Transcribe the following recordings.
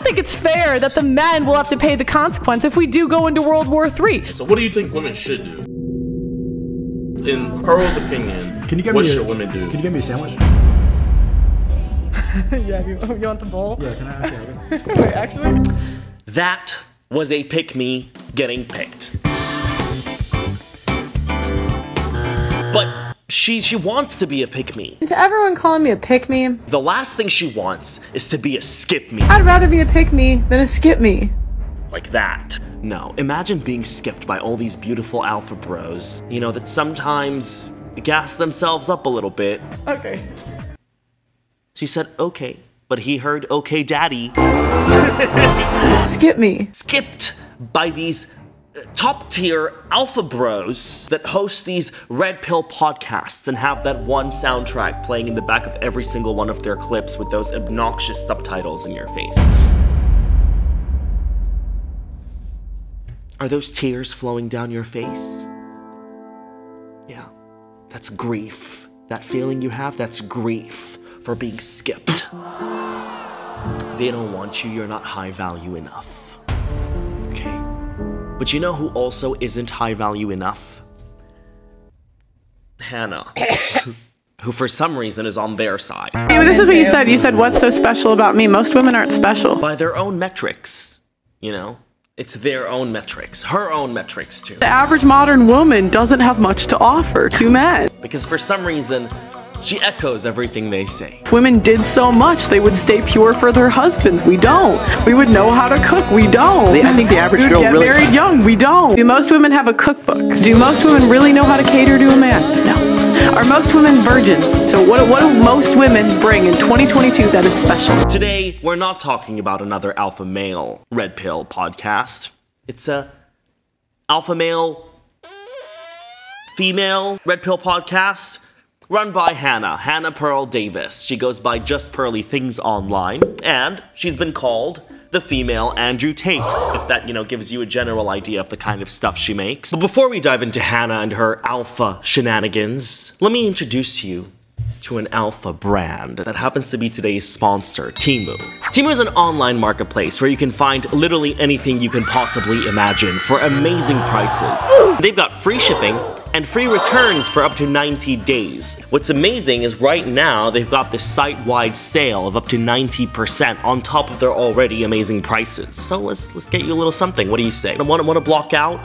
think it's fair that the men will have to pay the consequence if we do go into World War III. So what do you think women should do? In Pearl's opinion, what should women do? Can you give me a sandwich? Yeah, you want the bowl? Yeah, can I have Wait, actually? That was a pick-me getting picked. But she wants to be a pick-me. To everyone calling me a pick-me, The last thing she wants is to be a skip-me. I'd rather be a pick-me than a skip-me. Like that. No, imagine being skipped by all these beautiful alpha bros, you know, that sometimes gas themselves up a little bit. Okay. She said, okay, but he heard, okay, daddy. Skip me. Skipped by these top tier alpha bros that host these red pill podcasts and have that one soundtrack playing in the back of every single one of their clips with those obnoxious subtitles in your face. Are those tears flowing down your face? Yeah, that's grief. That feeling you have, that's grief for being skipped. They don't want you, you're not high value enough. Okay? But you know who also isn't high value enough? Hannah. Who for some reason is on their side. Hey, this is what you said. You said, what's so special about me? Most women aren't special. By their own metrics, you know? It's their own metrics, her own metrics too. The average modern woman doesn't have much to offer to men. Because for some reason, she echoes everything they say. If women did so much, they would stay pure for their husbands. We don't. We would know how to cook. We don't. I think the average girl get really married young. We don't. Do most women have a cookbook? Do most women really know how to cater to a man? No. Are most women virgins? So what do most women bring in 2022 that is special? Today, we're not talking about another alpha male red pill podcast. It's a alpha male female red pill podcast run by Hannah Pearl Davis. She goes by Just Pearly Things online, and she's been called the female Andrew Tate, if that, you know, gives you a general idea of the kind of stuff she makes. But before we dive into Hannah and her alpha shenanigans, let me introduce you to an alpha brand that happens to be today's sponsor, Temu. Temu is an online marketplace where you can find literally anything you can possibly imagine for amazing prices. They've got free shipping and free returns for up to 90 days. What's amazing is right now they've got this site-wide sale of up to 90% on top of their already amazing prices. So let's get you a little something. What do you say? Want to block out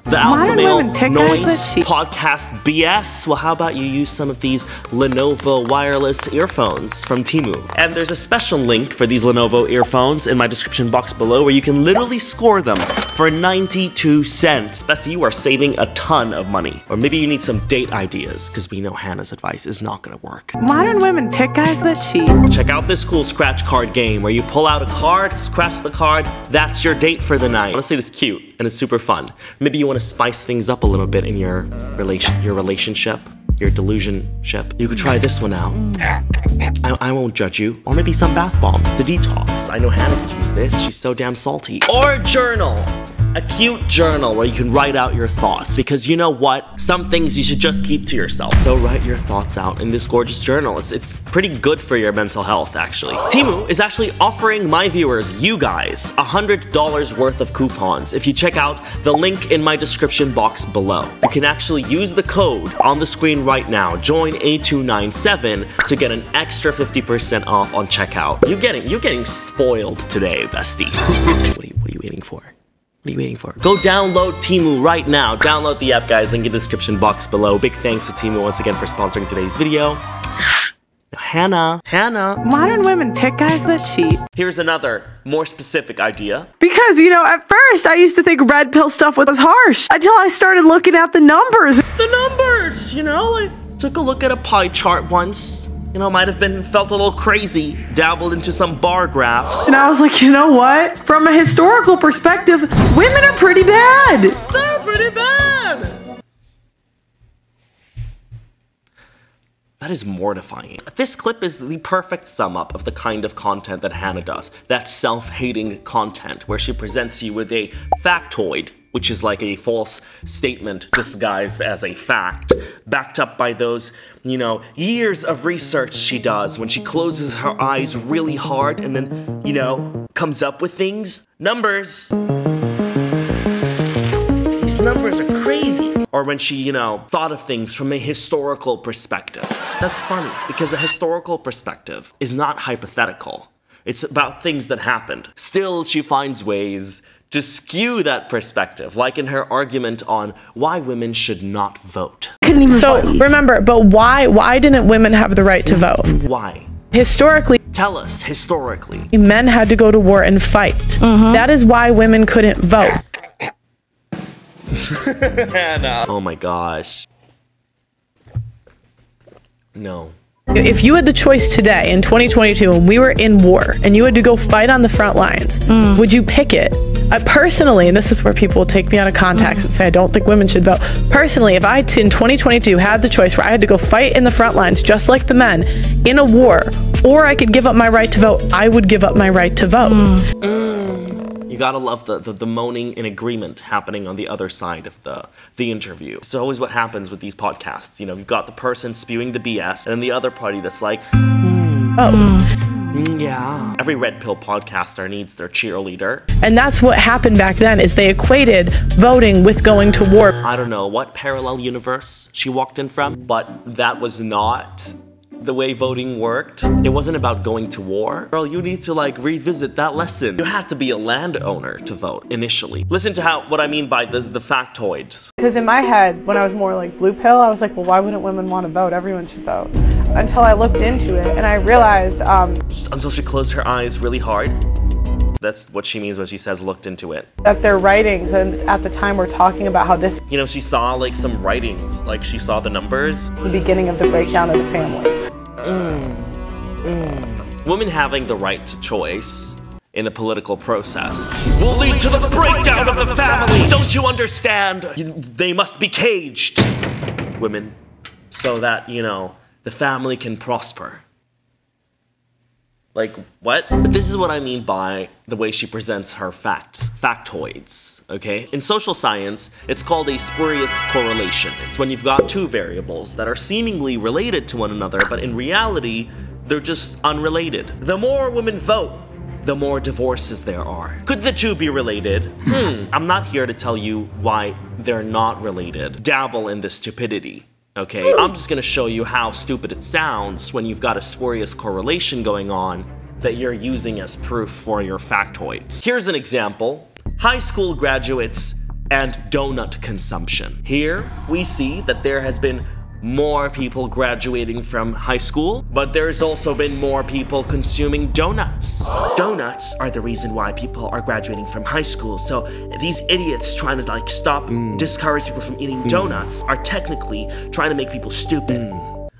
the alpha male noise podcast BS? Well, how about you use some of these Lenovo wireless earphones from Temu? And there's a special link for these Lenovo earphones in my description box below where you can literally score them for 92 cents. Bestie, you are saving a ton of money. Or maybe you need some date ideas, because we know Hannah's advice is not gonna work. Modern women pick guys that cheat. Check out this cool scratch card game where you pull out a card, scratch the card, that's your date for the night. Honestly, it's cute and it's super fun. Maybe you want to spice things up a little bit in your relationship, your delusionship. You could try this one out. I won't judge you. Or maybe some bath bombs to detox. I know Hannah could use this. She's so damn salty. Or a journal. A cute journal where you can write out your thoughts. Because you know what? Some things you should just keep to yourself. So write your thoughts out in this gorgeous journal. It's pretty good for your mental health, actually. Temu is actually offering my viewers, you guys, $100 worth of coupons if you check out the link in my description box below. You can actually use the code on the screen right now, join A297, to get an extra 50% off on checkout. You're getting spoiled today, bestie. What are you waiting for? What are you waiting for? Go download Temu right now. Download the app, guys. Link in the description box below. Big thanks to Temu once again for sponsoring today's video. Hannah. Modern women pick guys that cheat. Here's another, more specific idea. Because, you know, at first I used to think red pill stuff was harsh until I started looking at the numbers. The numbers, you know, I took a look at a pie chart once. You know, might have felt a little crazy, dabbled into some bar graphs. And I was like, you know what? From a historical perspective, women are pretty bad. They're pretty bad. That is mortifying. This clip is the perfect sum up of the kind of content that Hannah does. That self-hating content where she presents you with a factoid, which is like a false statement disguised as a fact, backed up by those, you know, years of research she does when she closes her eyes really hard and then, you know, comes up with things. Numbers. These numbers are crazy. Or when she, you know, thought of things from a historical perspective. That's funny, because a historical perspective is not hypothetical. It's about things that happened. Still, she finds ways to skew that perspective, like in her argument on why women should not vote. So remember, but why didn't women have the right to vote? Why? Historically, Tell us, historically. men had to go to war and fight. That is why women couldn't vote. Hannah. Oh my gosh. No. If you had the choice today in 2022 and we were in war and you had to go fight on the front lines, would you pick it? Personally, and this is where people will take me out of context and say I don't think women should vote. Personally, if I in 2022 had the choice where I had to go fight in the front lines just like the men in a war, or I could give up my right to vote, I would give up my right to vote. You gotta love the moaning in agreement happening on the other side of the interview. It's always what happens with these podcasts. You know, you've got the person spewing the BS, and then the other party that's like, yeah. Every red pill podcaster needs their cheerleader. And that's what happened back then, is they equated voting with going to war. I don't know what parallel universe she walked in from, but that was not the way voting worked. It wasn't about going to war. Girl, you need to like revisit that lesson. You had to be a landowner to vote initially. Listen to what I mean by the factoids. Because in my head, when I was more like blue pill, I was like, well, why wouldn't women want to vote? Everyone should vote. Until I looked into it and I realized... Until she closed her eyes really hard. That's what she means when she says looked into it. That their writings, and at the time we're talking about how this... You know, she saw like some writings, like she saw the numbers. is the beginning of the breakdown of the family. Women having the right to choice in the political process will lead to the breakdown of the family. Don't you understand? They must be caged, women, so that, you know, the family can prosper. Like, what? But this is what I mean by the way she presents her factoids, okay? In social science, it's called a spurious correlation. It's when you've got two variables that are seemingly related to one another, but in reality, they're just unrelated. The more women vote, the more divorces there are. Could the two be related? I'm not here to tell you why they're not related. Dabble in the stupidity. Okay, I'm just gonna show you how stupid it sounds when you've got a spurious correlation going on that you're using as proof for your factoids. Here's an example. High school graduates and donut consumption. Here, we see that there has been more people graduating from high school, but there's also been more people consuming donuts. Donuts are the reason why people are graduating from high school, so these idiots trying to like stop, discourage people from eating donuts are technically trying to make people stupid.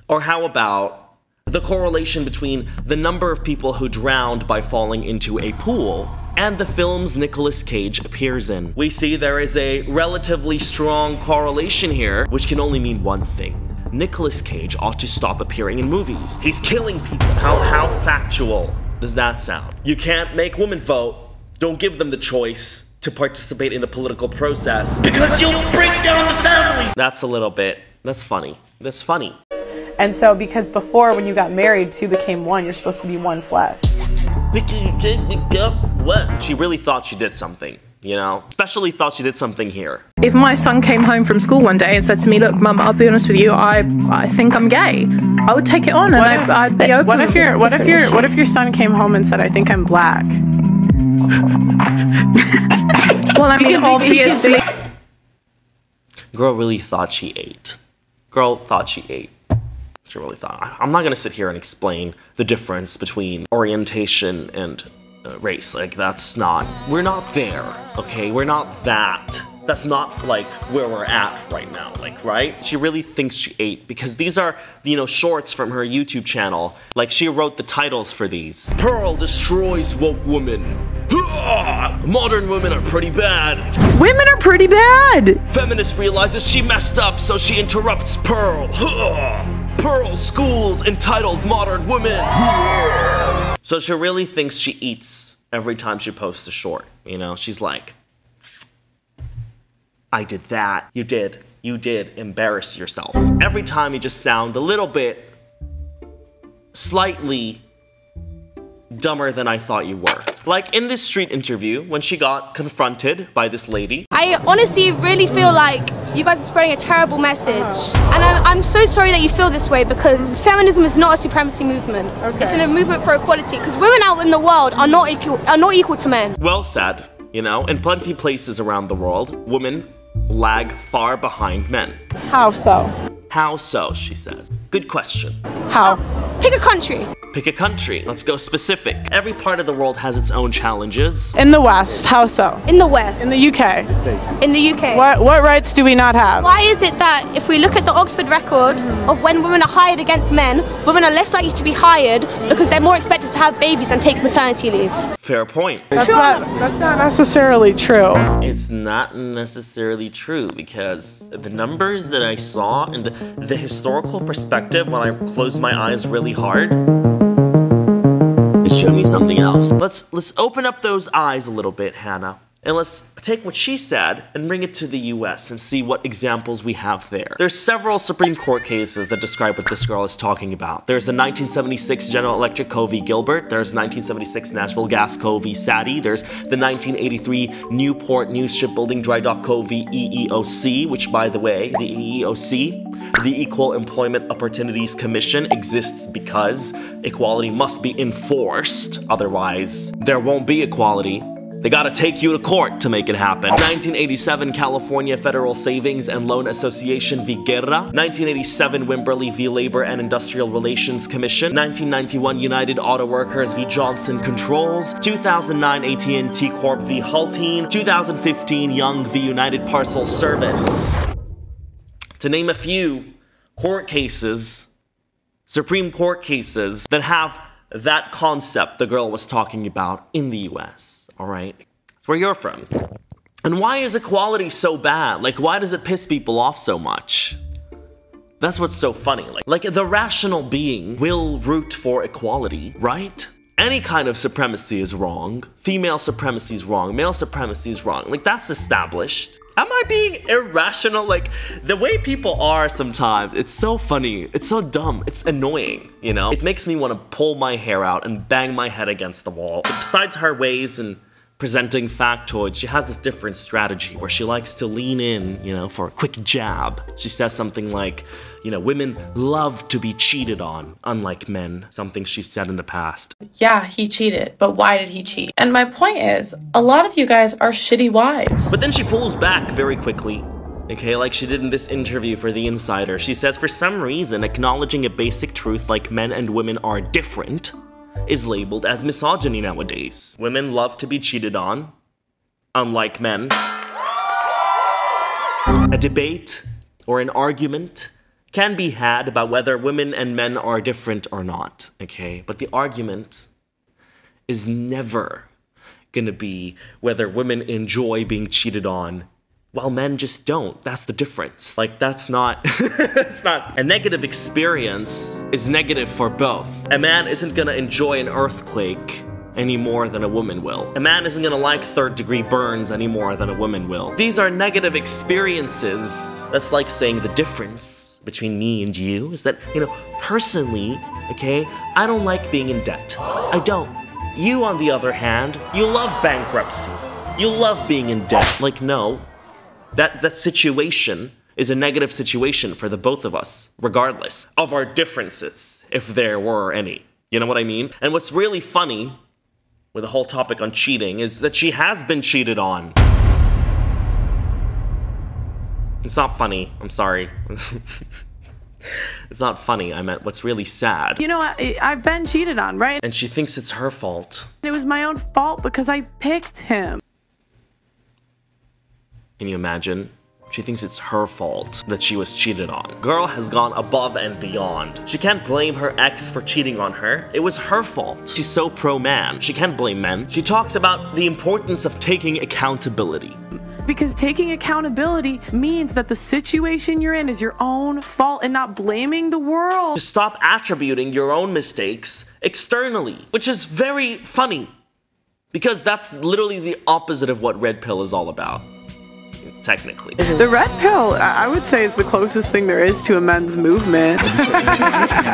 Or how about the correlation between the number of people who drowned by falling into a pool and the films Nicolas Cage appears in? We see there is a relatively strong correlation here, which can only mean one thing. Nicolas Cage ought to stop appearing in movies. He's killing people. How factual does that sound? You can't make women vote. Don't give them the choice to participate in the political process because you'll break down the family. That's a little bit, that's funny. That's funny. And so, because before when you got married, two became one, you're supposed to be one flesh. What? She really thought she did something, you know? Especially thought she did something here. If my son came home from school one day and said to me, look, Mum, I'll be honest with you, I think I'm gay, I would take it on and I'd be open. What if your son came home and said, I think I'm black? Well, I mean, obviously. Girl really thought she ate. Girl thought she ate. She really thought. I'm not gonna sit here and explain the difference between orientation and race. Like, that's not, we're not there, okay? We're not that. That's not like where we're at right now, like, right? She really thinks she ate because these are, you know, shorts from her YouTube channel. Like, she wrote the titles for these. Pearl destroys woke women. Modern women are pretty bad. Women are pretty bad. Feminist realizes she messed up, so she interrupts Pearl. Pearl schools entitled modern women. So she really thinks she eats every time she posts a short. You know, she's like, I did that. You did. You did embarrass yourself. Every time you just sound a little bit slightly dumber than I thought you were. Like in this street interview, when she got confronted by this lady. I honestly really feel like you guys are spreading a terrible message. And I'm so sorry that you feel this way, because feminism is not a supremacy movement. Okay. It's a movement for equality, because women out in the world are not equal to men. Well said. You know, in plenty places around the world, women lag far behind men. How so? How so, she says. Good question. How? Pick a country. Pick a country. Let's go specific. Every part of the world has its own challenges. In the West, how so? In the West. In the UK. In the UK. What rights do we not have? Why is it that if we look at the Oxford record of when women are hired against men, women are less likely to be hired because they're more expected to have babies and take maternity leave? Fair point. That's not necessarily true. It's not necessarily true, because the numbers that I saw and the historical perspective when I closed my eyes really hard, it showed me something else. Let's open up those eyes a little bit, Hannah. And let's take what she said and bring it to the US and see what examples we have there. There's several Supreme Court cases that describe what this girl is talking about. There's the 1976 General Electric Co. v. Gilbert. There's 1976 Nashville Gas Co. v. Sadie. There's the 1983 Newport News Shipbuilding Dry Dock Co. v. EEOC, which, by the way, the EEOC, the Equal Employment Opportunities Commission, exists because equality must be enforced. Otherwise, there won't be equality. They gotta take you to court to make it happen. 1987 California Federal Savings and Loan Association v. Guerra. 1987 Wimberley v. Labor and Industrial Relations Commission. 1991 United Auto Workers v. Johnson Controls. 2009 AT&T Corp v. Haltine. 2015 Young v. United Parcel Service. To name a few court cases, Supreme Court cases, that have that concept the girl was talking about in the US. All right, that's where you're from. And why is equality so bad? Like, why does it piss people off so much? That's what's so funny. Like the rational being will root for equality, right? Any kind of supremacy is wrong. Female supremacy is wrong. Male supremacy is wrong. Like, that's established. Am I being irrational? Like, the way people are sometimes, it's so funny. It's so dumb. It's annoying, you know? It makes me want to pull my hair out and bang my head against the wall. But besides her ways and presenting factoids, she has this different strategy where she likes to lean in, you know, for a quick jab. She says something like, you know, women love to be cheated on, unlike men. Something she said in the past. Yeah, he cheated, but why did he cheat? And my point is, a lot of you guys are shitty wives. But then she pulls back very quickly. Okay, like she did in this interview for The Insider. She says, for some reason, acknowledging a basic truth like men and women are different is labeled as misogyny nowadays. Women love to be cheated on, unlike men. A debate or an argument can be had about whether women and men are different or not, okay? But the argument is never gonna be whether women enjoy being cheated on while men just don't. That's the difference. Like, that's not, it's not. A negative experience is negative for both. A man isn't gonna enjoy an earthquake any more than a woman will. A man isn't gonna like third-degree burns any more than a woman will. These are negative experiences. That's like saying the difference between me and you is that, you know, personally, okay, I don't like being in debt. I don't. You, on the other hand, you love bankruptcy. You love being in debt. Like, no. That situation is a negative situation for the both of us, regardless of our differences, if there were any. You know what I mean? And what's really funny with the whole topic on cheating is that she has been cheated on. It's not funny. I'm sorry. It's not funny. I meant what's really sad. You know, I've been cheated on, right? And she thinks it's her fault. It was my own fault because I picked him. Can you imagine? She thinks it's her fault that she was cheated on. Girl has gone above and beyond. She can't blame her ex for cheating on her. It was her fault. She's so pro-man. She can't blame men. She talks about the importance of taking accountability. Because taking accountability means that the situation you're in is your own fault and not blaming the world. To stop attributing your own mistakes externally, which is very funny. Because that's literally the opposite of what red pill is all about. Technically. The red pill, I would say, is the closest thing there is to a men's movement.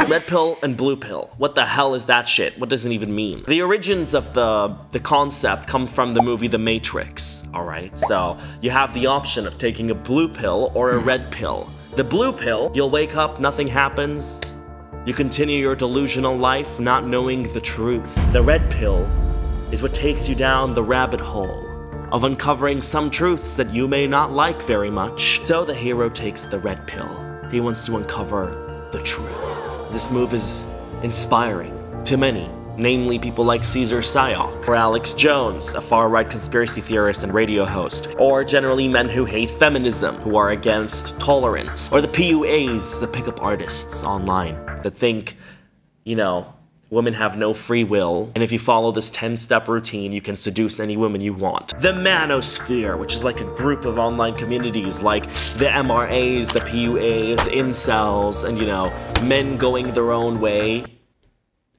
Red pill and blue pill. What the hell is that shit? What does it even mean? The origins of the concept come from the movie The Matrix, alright? So, you have the option of taking a blue pill or a red pill. The blue pill, you'll wake up, nothing happens. You continue your delusional life not knowing the truth. The red pill is what takes you down the rabbit hole of uncovering some truths that you may not like very much. So the hero takes the red pill. He wants to uncover the truth. This move is inspiring to many, namely people like Caesar Sayok, or Alex Jones, a far-right conspiracy theorist and radio host, or generally men who hate feminism, who are against tolerance, or the PUAs, the pickup artists online, that think, you know, women have no free will, and if you follow this 10-step routine, you can seduce any woman you want. The Manosphere, which is like a group of online communities like the MRAs, the PUAs, incels, and, you know, men going their own way.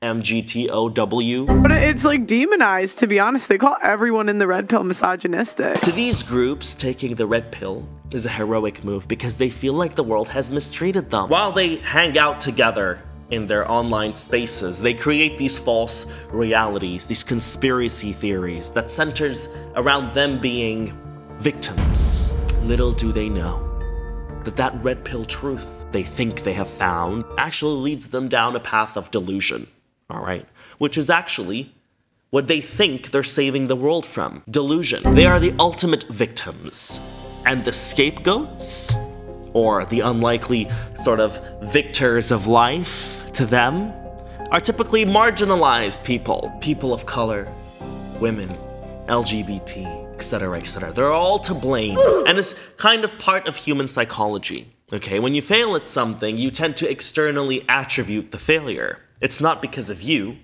MGTOW. But it's like demonized, to be honest. They call everyone in the red pill misogynistic. To these groups, taking the red pill is a heroic move because they feel like the world has mistreated them. While they hang out together in their online spaces, they create these false realities, these conspiracy theories that centers around them being victims. Little do they know that that red pill truth they think they have found actually leads them down a path of delusion, all right? Which is actually what they think they're saving the world from. Delusion. They are the ultimate victims. And the scapegoats, or the unlikely sort of victors of life, to them, are typically marginalized people. People of color, women, LGBT, etc., etc. They're all to blame. And it's kind of part of human psychology. Okay, when you fail at something, you tend to externally attribute the failure. It's not because of you.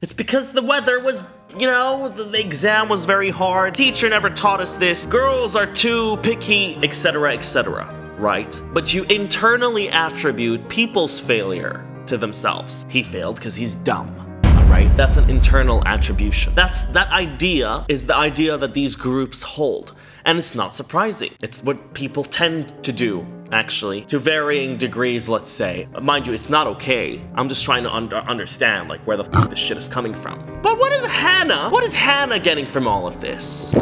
It's because the weather was, you know, the exam was very hard. Teacher never taught us this. Girls are too picky, etc., etc. Right? But you internally attribute people's failure to themselves. He failed because he's dumb. Alright? That's an internal attribution. That idea is the idea that these groups hold. And it's not surprising. It's what people tend to do, actually, to varying degrees, let's say. Mind you, it's not okay. I'm just trying to understand, like, where the fuck this shit is coming from. But what is Hannah getting from all of this?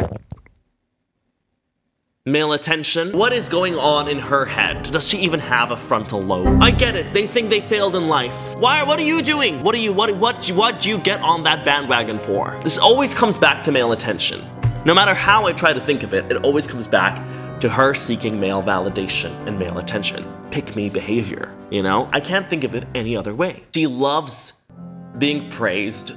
Male attention? What is going on in her head? Does she even have a frontal lobe? I get it, they think they failed in life. What are you doing? What do you get on that bandwagon for? This always comes back to male attention. No matter how I try to think of it, it always comes back to her seeking male validation and male attention. Pick-me behavior, you know? I can't think of it any other way. She loves being praised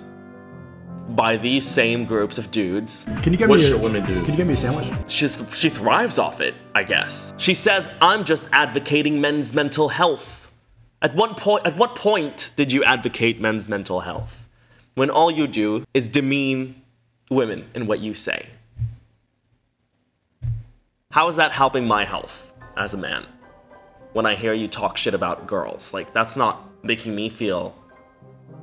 by these same groups of dudes. What should women do? Can you get me a sandwich? She thrives off it, I guess. She says, I'm just advocating men's mental health. At what point did you advocate men's mental health? When all you do is demean women in what you say. How is that helping my health as a man? When I hear you talk shit about girls, like, that's not making me feel...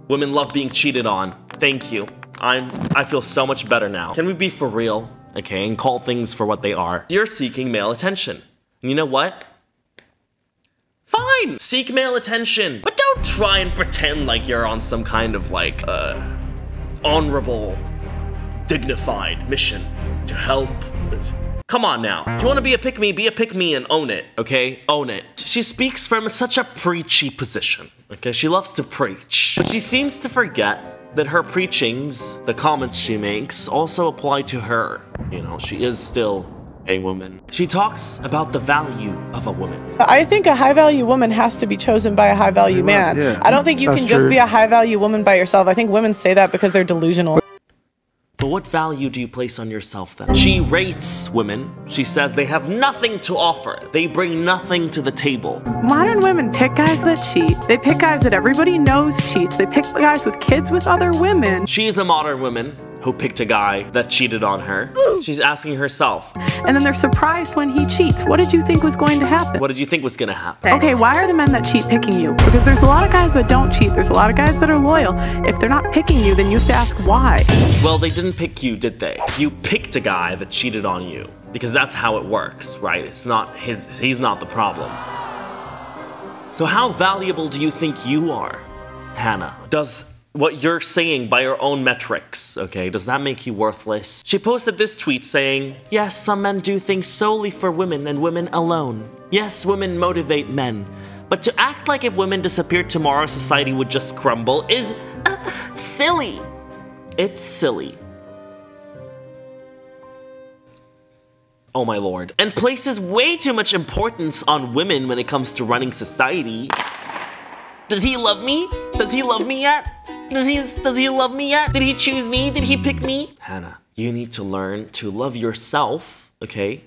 Women love being cheated on. Thank you. I feel so much better now. Can we be for real, okay, and call things for what they are? You're seeking male attention. And you know what? Fine, seek male attention, but don't try and pretend like you're on some kind of, like, honorable, dignified mission to help. Come on now. If you want to be a pick-me and own it, okay? Own it. She speaks from such a preachy position, okay? She loves to preach. But she seems to forget that her preachings, the comments she makes, also apply to her. You know, she is still a woman. She talks about the value of a woman. I think a high-value woman has to be chosen by a high-value man. Yeah, I don't think you can just be a high-value woman by yourself. I think women say that because they're delusional. But what value do you place on yourself then? She rates women. She says they have nothing to offer. They bring nothing to the table. Modern women pick guys that cheat. They pick guys that everybody knows cheats. They pick guys with kids with other women. She's a modern woman who picked a guy that cheated on her. She's asking herself, And then they're surprised when he cheats. What did you think was going to happen? what did you think was gonna happen? Okay, why are the men that cheat picking you? Because there's a lot of guys that don't cheat. There's a lot of guys that are loyal. If they're not picking you, then you have to ask why. Well, they didn't pick you, did they? You picked a guy that cheated on you. Because that's how it works, right? It's not he's not the problem. So how valuable do you think you are, Hannah? Does what you're saying by your own metrics, okay, does that make you worthless? She posted this tweet saying, yes, some men do things solely for women and women alone. Yes, women motivate men. But to act like if women disappeared tomorrow, society would just crumble is silly. It's silly. Oh my lord. And places way too much importance on women when it comes to running society. Does he love me? Does he love me yet? Does he love me yet? Did he choose me? Did he pick me? Hannah, you need to learn to love yourself, okay?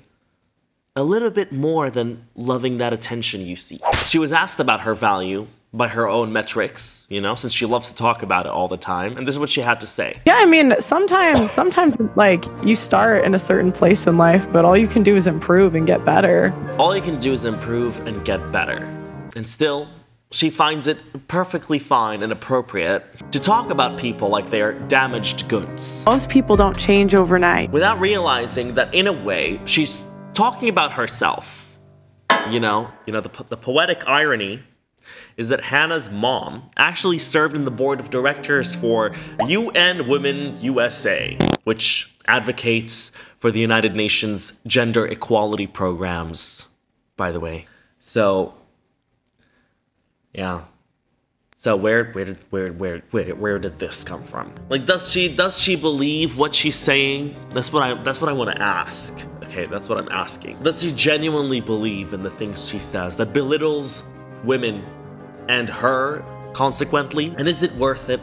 A little bit more than loving that attention you seek. She was asked about her value by her own metrics, you know, since she loves to talk about it all the time. And this is what she had to say. Yeah, I mean, sometimes like you start in a certain place in life, but all you can do is improve and get better. All you can do is improve and get better. And still, she finds it perfectly fine and appropriate to talk about people like they're damaged goods. Most people don't change overnight. Without realizing that in a way, she's talking about herself. You know, the poetic irony is that Hannah's mom actually served in the board of directors for UN Women USA, which advocates for the United Nations gender equality programs, by the way. So, yeah. So where did this come from? Like, does she believe what she's saying? That's what I want to ask. Okay, that's what I'm asking. Does she genuinely believe in the things she says that belittles women and her, consequently? And is it worth it,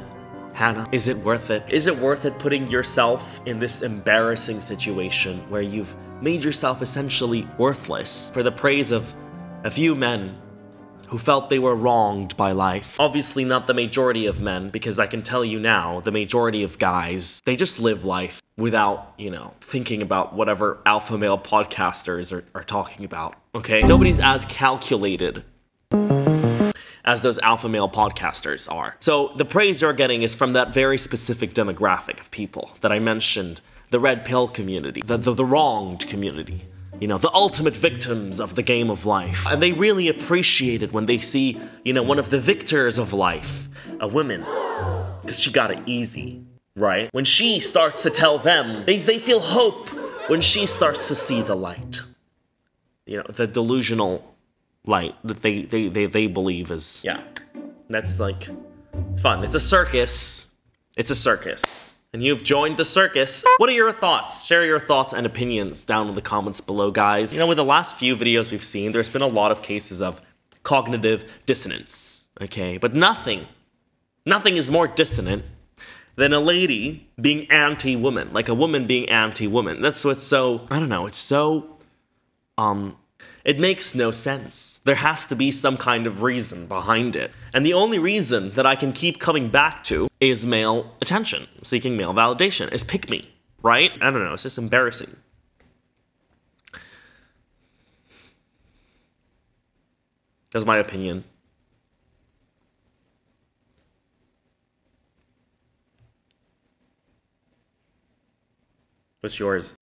Hannah? Is it worth it? Is it worth it putting yourself in this embarrassing situation where you've made yourself essentially worthless for the praise of a few men who felt they were wronged by life? Obviously not the majority of men, because I can tell you now, the majority of guys, they just live life without, you know, thinking about whatever alpha male podcasters are talking about, okay? Nobody's as calculated as those alpha male podcasters are. So the praise you're getting is from that very specific demographic of people that I mentioned, the red pill community, the wronged community, you know, the ultimate victims of the game of life. And they really appreciate it when they see, you know, one of the victors of life, a woman, because she got it easy, right? When she starts to tell them, they feel hope when she starts to see the light. You know, the delusional light that they believe is, yeah, that's like, it's fun. It's a circus. It's a circus. And you've joined the circus. What are your thoughts? Share your thoughts and opinions down in the comments below, guys. You know, with the last few videos we've seen, there's been a lot of cases of cognitive dissonance, okay? But nothing is more dissonant than a lady being anti-woman, like a woman being anti-woman. That's what's so, I don't know, it's so, it makes no sense. There has to be some kind of reason behind it. And the only reason that I can keep coming back to is male attention, seeking male validation, is pick me, right? I don't know, it's just embarrassing. That's my opinion. What's yours?